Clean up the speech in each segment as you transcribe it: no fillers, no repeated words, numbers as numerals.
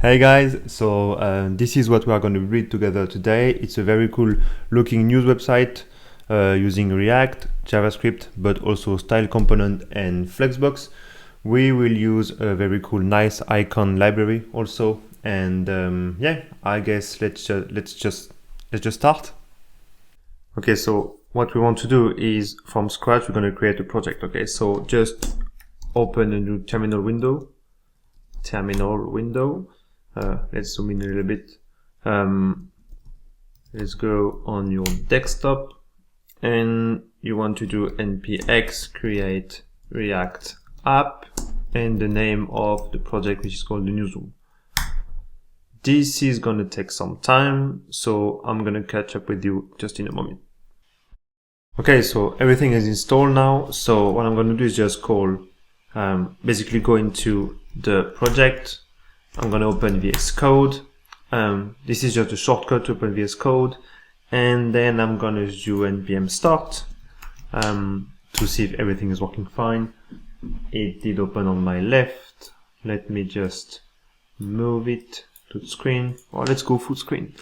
Hey guys, so this is what we are going to read together today. It's a very cool looking news website using React, JavaScript, but also style component and FlexBox. We will use a very cool, nice icon library also. And yeah, I guess let's just start. Okay, so what we want to do is from scratch we're going to create a project. Okay, so just open a new terminal window. Let's zoom in a little bit. Let's go on your desktop and you want to do npx create React app and the name of the project, which is called the newsroom. This is going to take some time, so I'm going to catch up with you just in a moment. Okay, so everything is installed now. So what I'm going to do is just basically go into the project. I'm going to open VS Code. This is just a shortcut to open VS Code. And then I'm going to do npm start to see if everything is working fine. It did open on my left. Let me just move it to the screen. Or let's go full screen.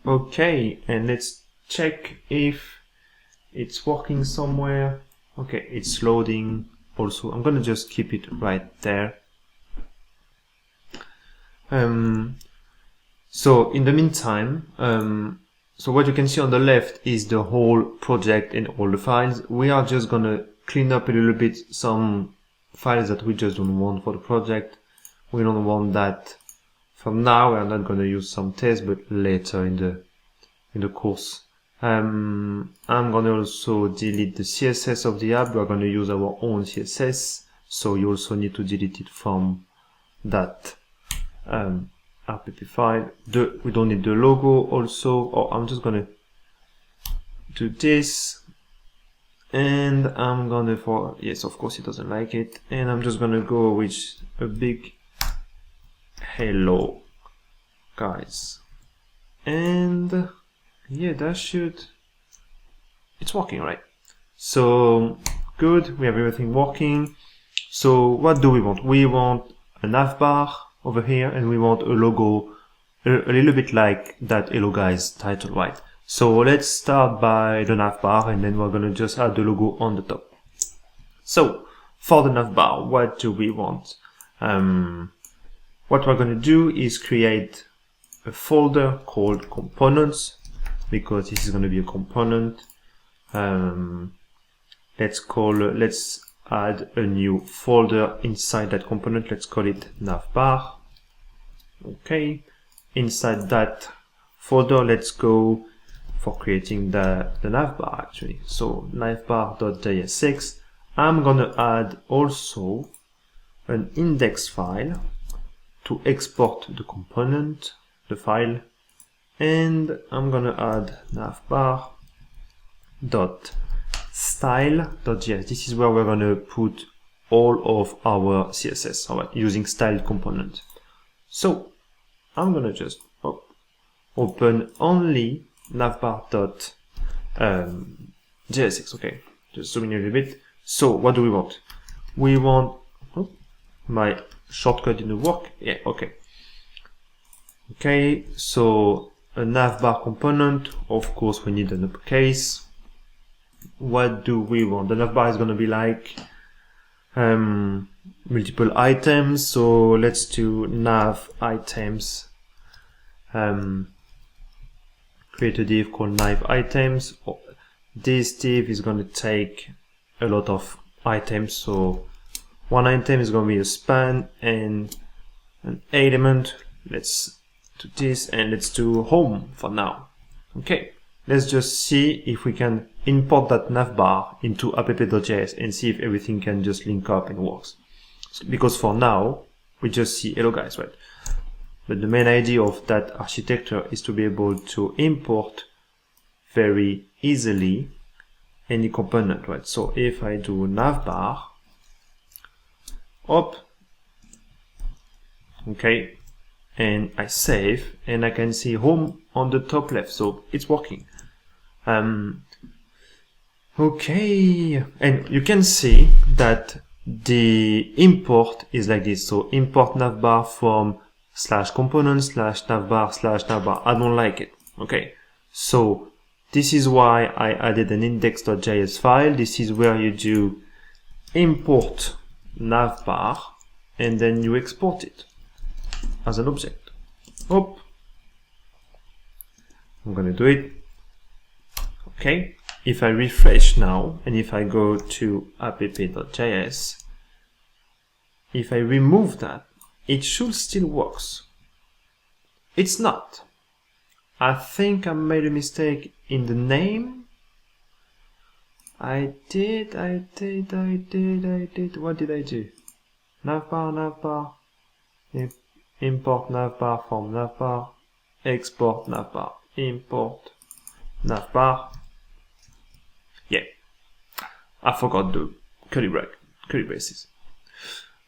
Okay, and let's check if it's working somewhere. Okay, it's loading also. I'm going to just keep it right there. So in the meantime, so what you can see on the left is the whole project and all the files. We are just gonna clean up a little bit some files that we just don't want for the project. We don't want that for now. We're not gonna use some tests, but later in the course. I'm gonna also delete the CSS of the app. We're gonna use our own CSS, so you also need to delete it from that app file. We don't need the logo also. I'm just gonna do this, and I'm gonna yes, of course it doesn't like it, and I'm just gonna go with a big hello guys, and yeah, it's working, right? So good, we have everything working. So what do we want? We want a navbar over here, and we want a logo a little bit like that hello guys title, right? So let's start by the navbar, and then we're gonna just add the logo on the top. So for the navbar, what do we want? What we're gonna do is create a folder called components, because this is gonna be a component. Let's add a new folder inside that component. Let's call it navbar. Okay, inside that folder, let's go for creating the navbar actually. So navbar.jsx. I'm gonna add also an index file to export the component, the file, and I'm gonna add navbar.style.js. This is where we're gonna put all of our CSS, using style component. So I'm gonna just open only navbar.jsx. Okay, just zoom in a little bit. So what do we want? We want my shortcut didn't work. Yeah, okay. Okay, so a navbar component, of course we need an uppercase. What do we want? The navbar is gonna be like multiple items, so let's do nav items. Create a div called nav items. This div is going to take a lot of items, so one item is going to be a span and an element. Let's do this, and let's do home for now. Okay, let's just see if we can import that navbar into app.js and see if everything can just link up and works. Because for now we just see hello guys, right? But the main idea of that architecture is to be able to import very easily any component, right? So if I do navbar okay, and I save, and I can see home on the top left, so it's working. Okay, and you can see that the import is like this. So import navbar from /component/navbar/navbar. I don't like it. Okay. So this is why I added an index.js file. This is where you do import navbar and then you export it as an object. Oh, I'm gonna do it. Okay. If I refresh now, and if I go to app.js, if I remove that, it should still work. It's not. I think I made a mistake in the name. I did. What did I do? Navbar, import navbar from navbar, export navbar, import navbar. Yeah, I forgot the curly braces.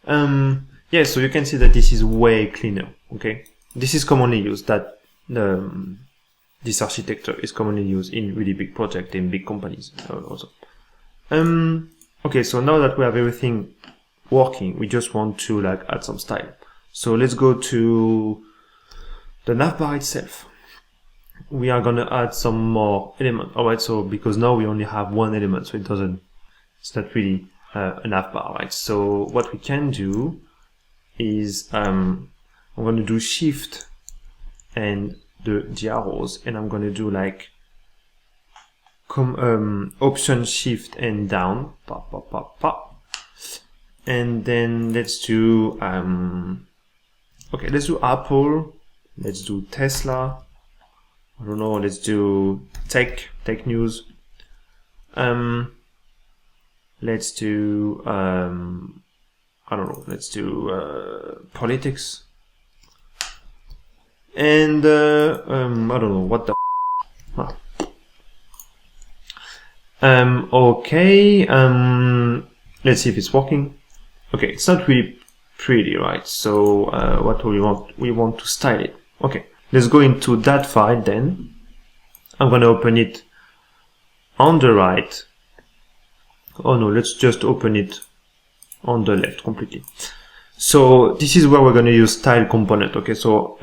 Yeah, so you can see that this is way cleaner. Okay, this is commonly used. That this architecture is commonly used in really big projects in big companies also. Okay, so now that we have everything working, we just want to like add some style. So let's go to the navbar itself. We are gonna add some more element. Alright, so because now we only have one element, so it's not really a navbar, right? So what we can do is I'm gonna do shift and the arrows, and I'm gonna do like option shift and down, and then let's do okay, let's do Apple, let's do Tesla, I don't know, let's do tech news, let's do I don't know, let's do politics, and I don't know what the okay, let's see if it's working. Okay, it's not really pretty, right? So what do we want? We want to style it. Okay, let's go into that file then. I'm gonna open it on the right. Oh no, let's just open it on the left completely. So this is where we're gonna use style component. Okay, so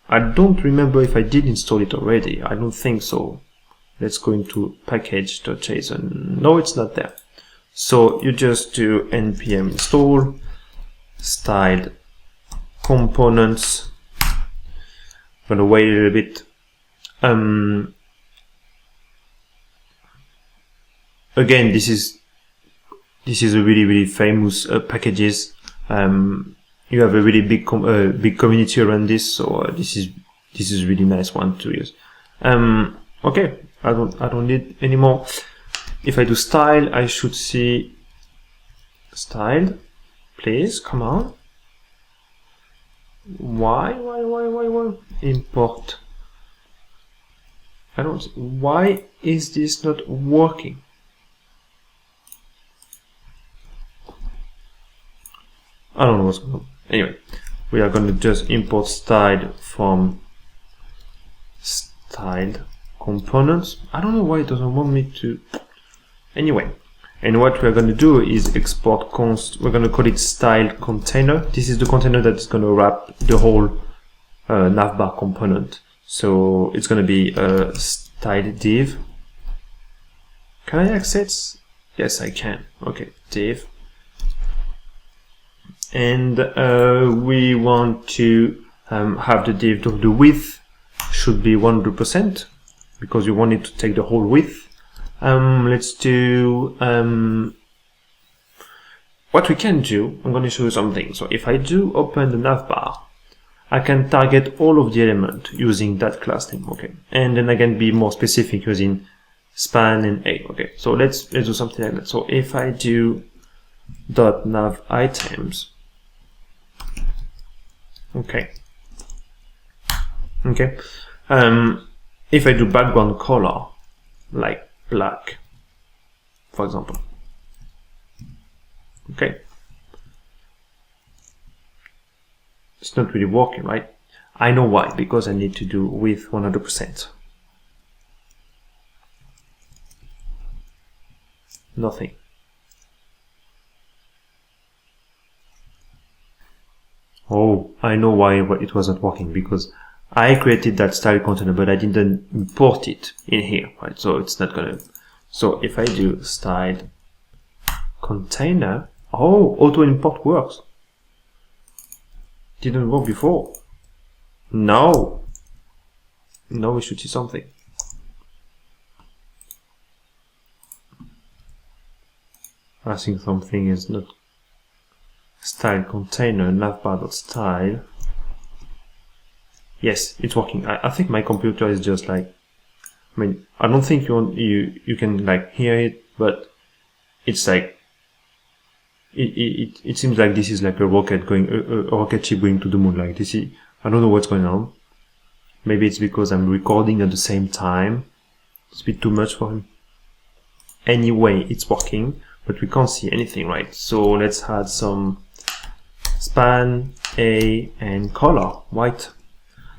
I don't remember if I did install it already. I don't think so. Let's go into package.json. No, it's not there. So you just do npm install styled components. I'm gonna wait a little bit. Again, this is a really famous packages. You have a really big community around this, so this is really nice one to use. Okay, I don't need any more. If I do style, I should see styled. Please, come on. Why? Import. Why is this not working? I don't know what's going on. Anyway, we are going to just import styled from styled components. I don't know why it doesn't want me to. Anyway, and what we're going to do is export const. We're going to call it styled container. This is the container that is going to wrap the whole navbar component. So it's going to be a styled div. Can I access? Yes, I can. Okay, div. And we want to have the div, the width should be 100% because you want it to take the whole width. Let's do what we can do. I'm going to show you something. So if I do open the navbar, I can target all of the element using that class name. Okay, and then I can be more specific using span and a. Okay, so let's do something like that. So if I do .nav items. Okay. If I do background color like black, for example. Okay. It's not really working, right? I know why, because I need to do width 100%. Nothing. Oh, I know why it wasn't working, because I created that style container, but I didn't import it in here, right? So it's not gonna. So if I do style container, oh, auto import works. Didn't work before. Now we should see something. I think something is not style container navbar.style. Yes, it's working. I think my computer is just like, I mean, I don't think you can like hear it, but it's like it seems like this is like a rocket going a rocket ship going to the moon. Like this is, I don't know what's going on. Maybe it's because I'm recording at the same time. It's a bit too much for him. Anyway, it's working, but we can't see anything, right? So let's add some span, A, and color, white.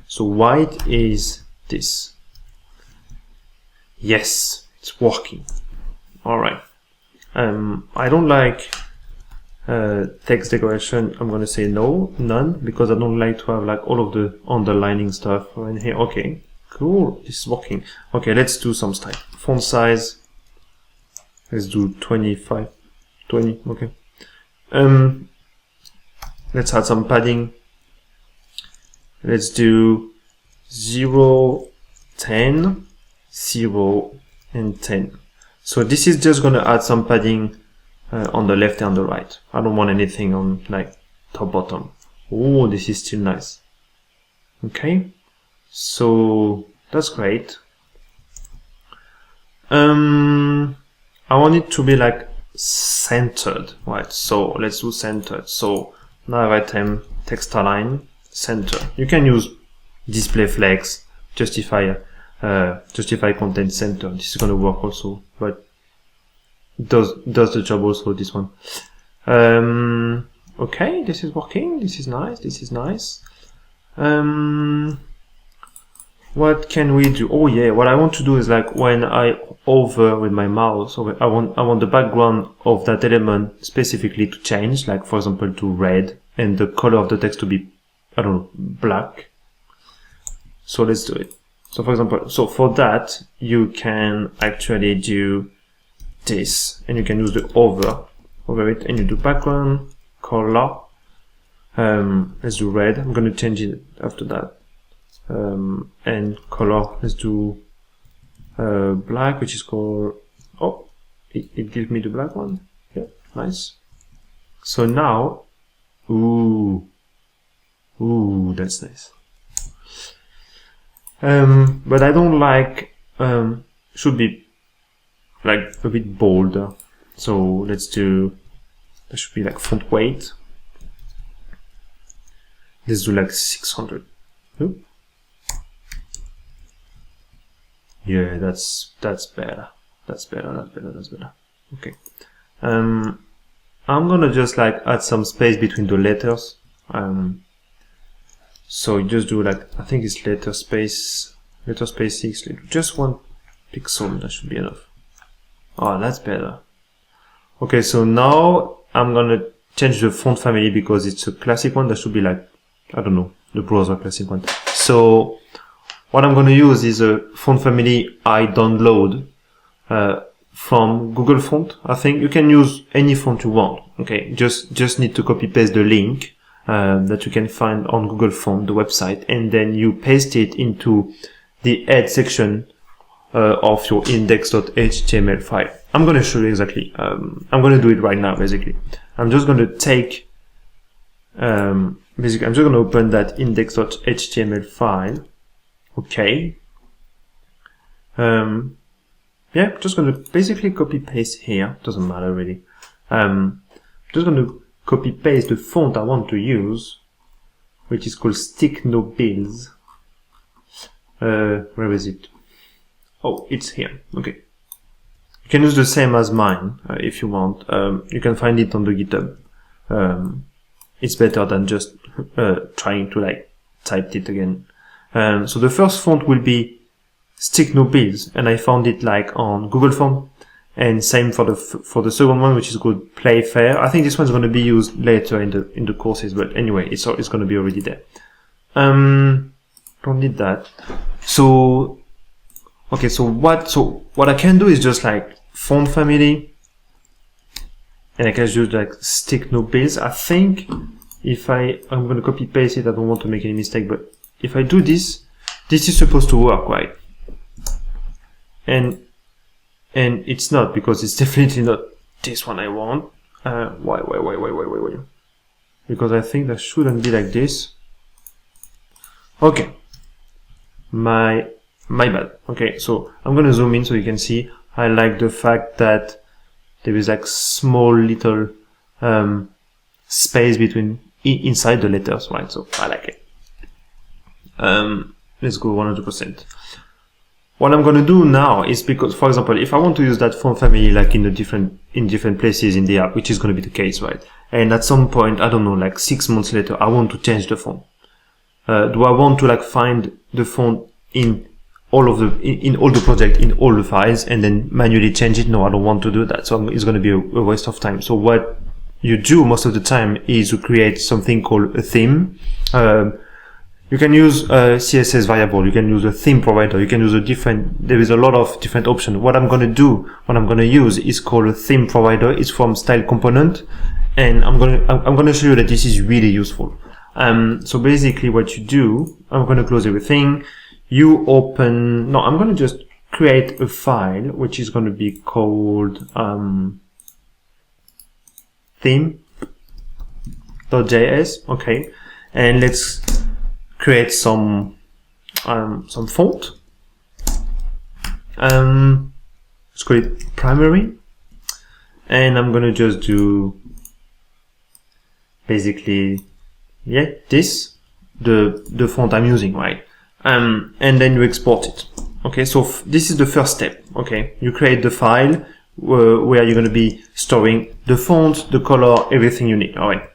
So white is this. Yes, it's working. All right. I don't like text decoration. I'm gonna say no, none, because I don't like to have like all of the underlining stuff in here. Okay, cool. This is working. Okay, let's do some style. Font size. Let's do 25, 20. Okay. Let's add some padding. Let's do 0, 10, 0, and 10. So this is just gonna add some padding on the left and the right. I don't want anything on like top bottom. Oh, this is still nice. Okay, so that's great. I want it to be like centered, right? So let's do centered. So now item text align center. You can use display flex, justify content center. This is going to work also, but it does the job also, this one. Okay, this is working. This is nice. This is nice. What can we do? Oh yeah, what I want to do is like when I hover with my mouse, so I want the background of that element specifically to change, like for example to red, and the color of the text to be, I don't know, black. So let's do it. So for example, so for that you can actually do this, and you can use the over it, and you do background color. Let's do red. I'm going to change it after that. And color, let's do black, which is called, oh, it gives me the black one. Yeah, nice. So now, ooh, that's nice. But I don't like, should be like a bit bolder. So let's do, that should be like font weight. Let's do like 600. Ooh. Yeah, that's better. That's better. Okay. I'm gonna just like add some space between the letters. So you just do like, I think it's letter space 6. Just 1 pixel. That should be enough. Oh, that's better. Okay, so now I'm gonna change the font family because it's a classic one. That should be like, I don't know, the browser classic one. So what I'm going to use is a font family I download from Google Font. I think you can use any font you want. Okay, just need to copy paste the link that you can find on Google Font, the website, and then you paste it into the head section of your index.html file. I'm going to show you exactly. I'm going to do it right now. Basically, I'm just going to take. Basically, I'm just going to open that index.html file. Okay. Yeah, just going to basically copy paste here. Doesn't matter really. Just going to copy paste the font I want to use, which is called Stick No Bills. Where is it? Oh, it's here. Okay. You can use the same as mine if you want. You can find it on the GitHub. It's better than just trying to like type it again. So the first font will be Stick No Bills, and I found it like on Google Font, And same for the second one, which is called Playfair. I think this one's going to be used later in the courses, but anyway, it's going to be already there. Don't need that. So okay, so what I can do is just like font family, and I can just like stick no bills. I think if I'm going to copy paste it, I don't want to make any mistake, but if I do this, this is supposed to work, right? And it's not, because it's definitely not this one I want. Why? Because I think that shouldn't be like this. Okay. My bad. Okay, so I'm gonna zoom in so you can see. I like the fact that there is like small little space between inside the letters, right? So I like it. Let's go 100%. What I'm going to do now is, because, for example, if I want to use that font family like in different places in the app, which is going to be the case, right? And at some point, I don't know, like 6 months later, I want to change the font. Do I want to like find the font in all of in all the project, in all the files, and then manually change it? No, I don't want to do that. So it's going to be a waste of time. So what you do most of the time is to create something called a theme. You can use a CSS variable, you can use a theme provider, you can use there is a lot of different options. What I'm going to use is called a theme provider. It's from style component, and I'm going to show you that this is really useful. So basically what you do, I'm going to close everything. I'm going to just create a file, which is going to be called, theme.js. Okay. And let's create some font. Let's call it primary, and I'm gonna just do basically the font I'm using, right? And then you export it. Okay, so this is the first step. Okay, you create the file where you're gonna be storing the font, the color, everything you need. All right,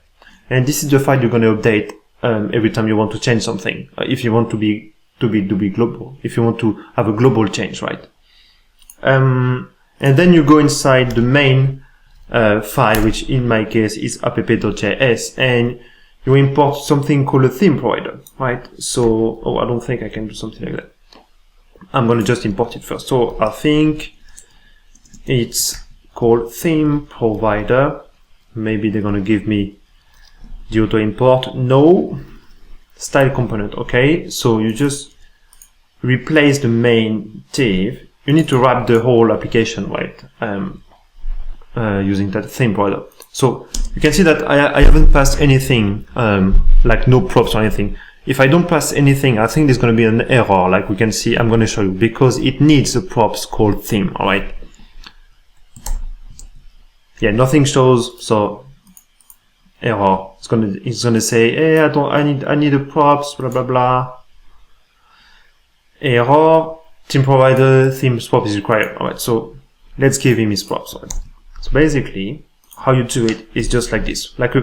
and this is the file you're gonna update every time you want to change something, if you want to be global, if you want to have a global change, right? And then you go inside the main file, which in my case is app.js, and you import something called a theme provider, right? So, I don't think I can do something like that. I'm going to just import it first. So I think it's called theme provider. Maybe they're going to give me the auto import. No, style component. Okay, so you just replace the main div. You need to wrap the whole application, right? Using that theme provider. So you can see that I haven't passed anything, like no props or anything. If I don't pass anything, I think there's going to be an error. Like we can see, I'm going to show you, because it needs a props called theme. All right. Yeah, nothing shows, so error. It's gonna say, hey, I need a props, blah blah blah. Error. Theme provider themes props is required. All right, so let's give him his props. Right? So basically, how you do it is just like this, like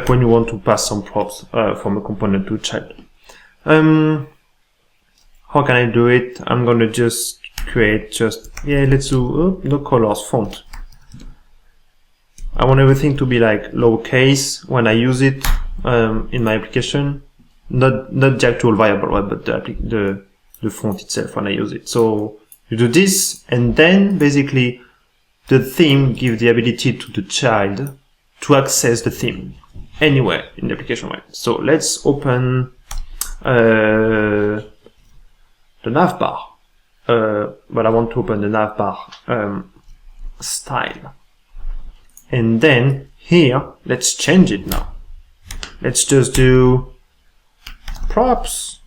when you want to pass some props from a component to a child. How can I do it? I'm gonna just create let's do no colors font. I want everything to be like lowercase when I use it in my application, not the actual variable, right, but the font itself when I use it. So you do this, and then basically the theme gives the ability to the child to access the theme anywhere in the application, right? So let's open the Navbar, but I want to open the Navbar style. And then here, let's change it now. Let's just do props,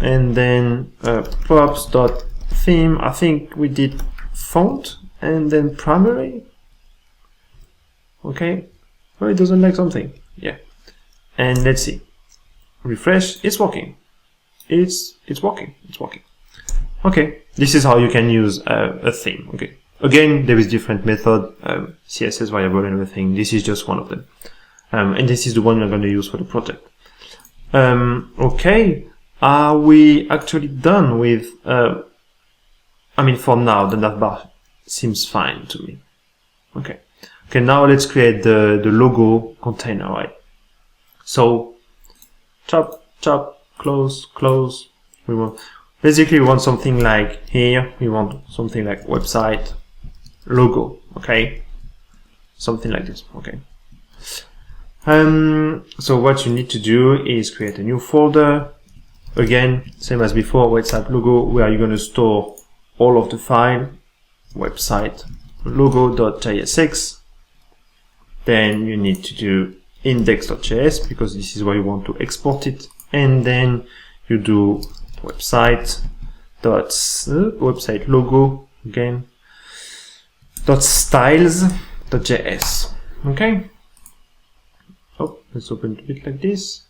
and then props.theme. I think we did font, and then primary. Okay. Well, it doesn't like something. Yeah. And let's see. Refresh. It's working. It's working. It's working. Okay. This is how you can use a theme. Okay. Again, there is different method, CSS variable and everything. This is just one of them. And this is the one we're going to use for the project. Okay. Are we actually done with, for now, the Navbar seems fine to me. Okay. Okay, now let's create the logo container, right? So chop, chop, close, close. We want something like here. We want something like website logo. Okay, something like this. Okay. So what you need to do is create a new folder. Again, same as before, website logo, where you're going to store all of the file, website logo.jsx. Then you need to do index.js because this is where you want to export it, and then you do website logo again .styles.js. Okay. Oh, let's open it like this.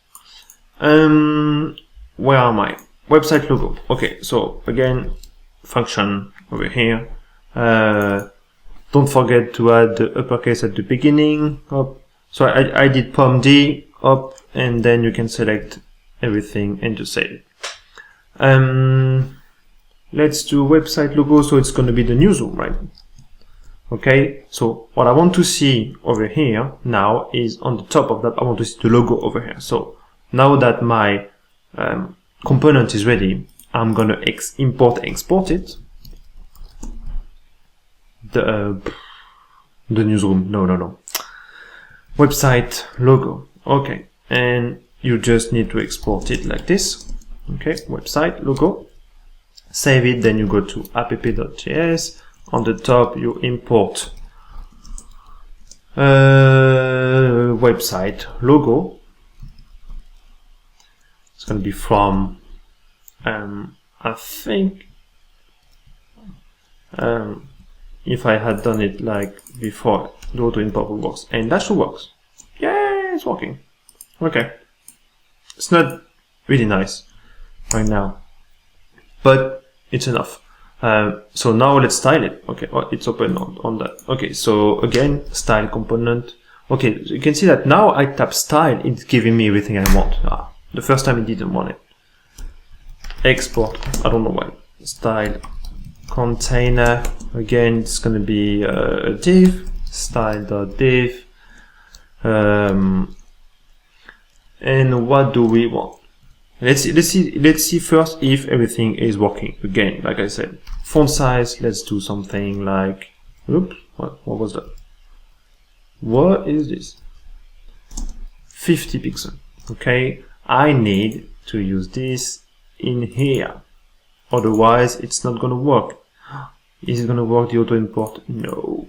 Where are my website logo? Okay, so again, function over here. Don't forget to add the uppercase at the beginning. Up. So I did POM-D up, and then you can select everything and just save it. Let's do website logo. So it's going to be the newsroom, right? Okay. So what I want to see over here now is on the top of that, I want to see the logo over here. So now that my component is ready, I'm going to import and export it. The newsroom, no. Website logo. Okay, and you just need to export it like this. Okay, website logo. Save it, then you go to app.js. On the top, you import website logo. It's going to be from, I think, if I had done it like before, the auto import works, and that should work. Yeah, it's working. Okay. It's not really nice right now, but it's enough. So now let's style it. Okay, oh, it's open on that. Okay, so again, style component. Okay, so you can see that now I tap style, it's giving me everything I want. The first time it didn't want it. Export, I don't know why. Style container, again, it's going to be a div, style.div. And what do we want? Let's see first if everything is working. Again, like I said, font size, let's do something like, oops, what was that? What is this? 50 pixels. Okay, I need to use this in here. Otherwise, it's not going to work. Is it going to work, the auto import? No.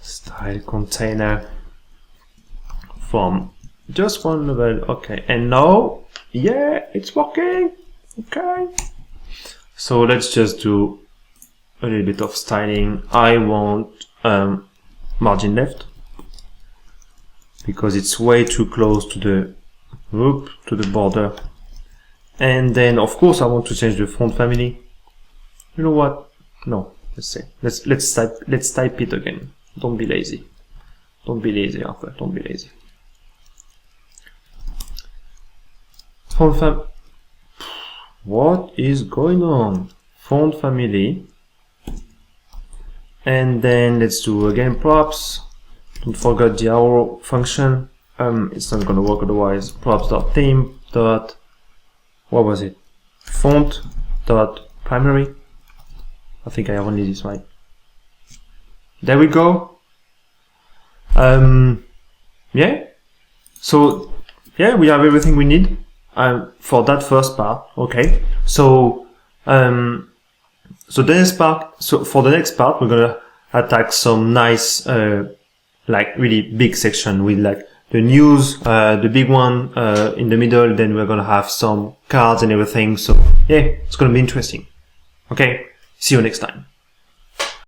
Style container from just one level. Okay, and now, yeah, it's working. Okay. So let's just do a little bit of styling. I want margin left because it's way too close to the border. And then of course I want to change the font family. You know what? No, let's say let's type it again. Don't be lazy. Don't be lazy, Arthur. Don't be lazy. Font what is going on? Font family. And then let's do again props. Don't forget the arrow function. It's not gonna work otherwise. Props.theme. What was it? Font.primary. I think I have only this right. There we go. Yeah. So yeah, we have everything we need for that first part. Okay. So for the next part, we're gonna attack some nice like really big section with like the news, the big one in the middle. Then we're gonna have some cards and everything. So yeah, it's gonna be interesting. Okay. See you next time.